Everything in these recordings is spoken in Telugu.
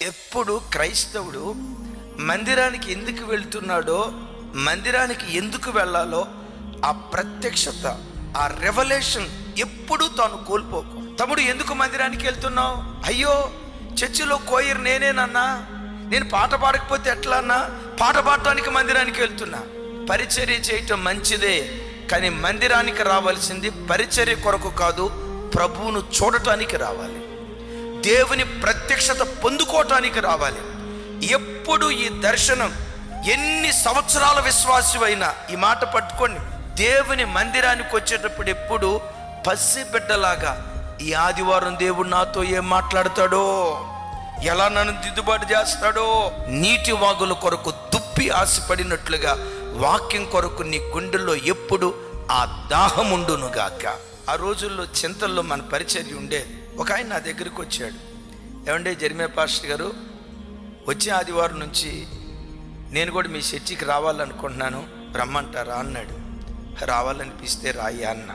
ఎప్పుడు క్రైస్తవుడు మందిరానికి ఎందుకు వెళ్తున్నాడో, మందిరానికి ఎందుకు వెళ్ళాలో ఆ ప్రత్యక్షత, ఆ రెవల్యూషన్ ఎప్పుడు తాను కోల్పోకు. తమ్ముడు, ఎందుకు మందిరానికి వెళ్తున్నావు? అయ్యో, చర్చిలో కోయర్ నేనేనన్నా, నేను పాట పాడకపోతే ఎట్లా అన్నా? పాట పాడటానికి మందిరానికి వెళ్తున్నా. పరిచర్య చేయటం మంచిదే, కానీ మందిరానికి రావాల్సింది పరిచర్య కొరకు కాదు, ప్రభువును చూడటానికి రావాలి, దేవుని ప్రత్యక్షత పొందుకోవటానికి రావాలి. ఎప్పుడు ఈ దర్శనం, ఎన్ని సంవత్సరాల విశ్వాసమైనా ఈ మాట పట్టుకోండి, దేవుని మందిరానికి వచ్చేటప్పుడు ఎప్పుడు పసిబిడ్డలాగా ఈ ఆదివారం దేవుడు నాతో ఏం మాట్లాడతాడో, ఎలా నన్ను దిద్దుబాటు చేస్తాడో, నీటి వాగుల కొరకు దుప్పి ఆశపడినట్లుగా వాక్యం కొరకు నీ గుండెల్లో ఎప్పుడు ఆ దాహం ఉండునుగాక. ఆ రోజుల్లో చింతల్లో మన పరిచర్య ఉండేది. ఒక ఆయన నా దగ్గరికి వచ్చాడు, ఏమంటే జెర్మీ పాస్టర్ గారు, వచ్చే ఆదివారం నుంచి నేను కూడా మీ చర్చికి రావాలనుకుంటున్నాను, రమ్మంటారా అన్నాడు. రావాలనిపిస్తే రాయ్యా అన్న.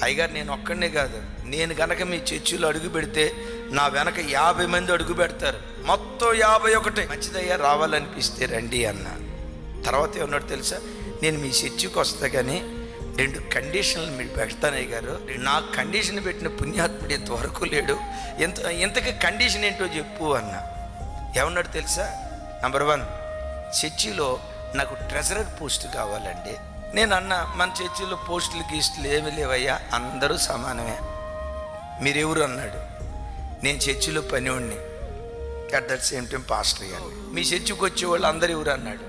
అయ్యగారు, నేను ఒక్కడనే కాదు, నేను గనక మీ చర్చిలో అడుగు పెడితే నా వెనక 50 మంది అడుగు పెడతారు, మొత్తం 51. మంచిదయ్యా, రావాలనిపిస్తే రండి అన్న. తర్వాత ఏమన్నాడు తెలుసా? నేను మీ చర్చికి వస్తా కానీ 2 కండిషన్లు మీరు పెడతానయ్య గారు. నా కండిషన్ పెట్టిన పుణ్యాత్ముడు ఇంతవరకు లేడు, ఇంతకీ కండిషన్ ఏంటో చెప్పు అన్న. ఏమన్నాడు తెలుసా? నంబర్ 1, చర్చిలో నాకు ట్రెజరర్ పోస్ట్ కావాలండి. నేను అన్నా, మన చర్చిలో పోస్టులు గీస్టులు ఏమి లేవయ్యా, అందరూ సమానమే. మీరెవరు అన్నాడు. నేను చర్చిలో పనివాడిని, at that same time pastor గారిని. మీ చర్చికి వచ్చేవాళ్ళు అందరూ ఎవరు అన్నాడు.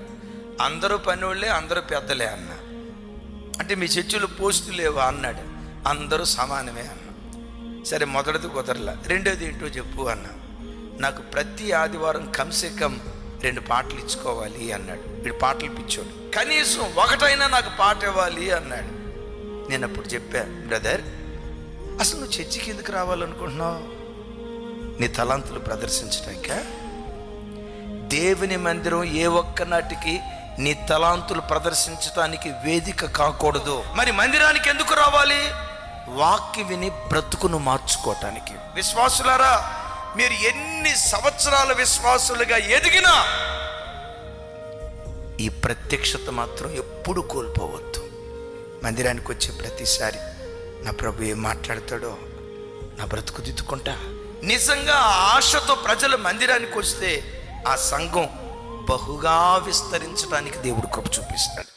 అందరూ పనివాళ్ళే, అందరూ పెద్దలే అన్న. అంటే మీ చర్చిలో పోస్టులు లేవా అన్నాడు. అందరూ సమానమే అన్న. సరే, మొదటిది కుదరలా, రెండోది ఏంటో చెప్పు అన్న. నాకు ప్రతి ఆదివారం కమ్సే కమ్ 2 పాటలు ఇచ్చుకోవాలి అన్నాడు. వీడు పాటలు పిచ్చోడు, కనీసం ఒకటైనా నాకు పాట ఇవ్వాలి అన్నాడు. నేను అప్పుడు చెప్పా, బ్రదర్, అసలు నువ్వు చర్చికి ఎందుకు రావాలనుకుంటున్నావు? నీ తలాంతులు ప్రదర్శించడానిక? దేవుని మందిరం ఏ ఒక్క నాటికి నీ తలాంతులు ప్రదర్శించడానికి వేదిక కాకూడదు. మరి మందిరానికి ఎందుకు రావాలి? వాక్యం విని బ్రతుకును మార్చుకోవటానికి. విశ్వాసులారా, మీరు ఎన్ని సంవత్సరాల విశ్వాసులుగా ఎదిగినా ఈ ప్రత్యక్షత మాత్రం ఎప్పుడు కోల్పోవద్దు. మందిరానికి వచ్చే ప్రతిసారి నా ప్రభు ఏం మాట్లాడతాడో నా బ్రతుకు దిద్దుకుంటా. నిజంగా ఆశతో ప్రజలు మందిరానికి వస్తే ఆ సంఘం బహుగా విస్తరించడానికి దేవుడు కృప చూపిస్తాడు.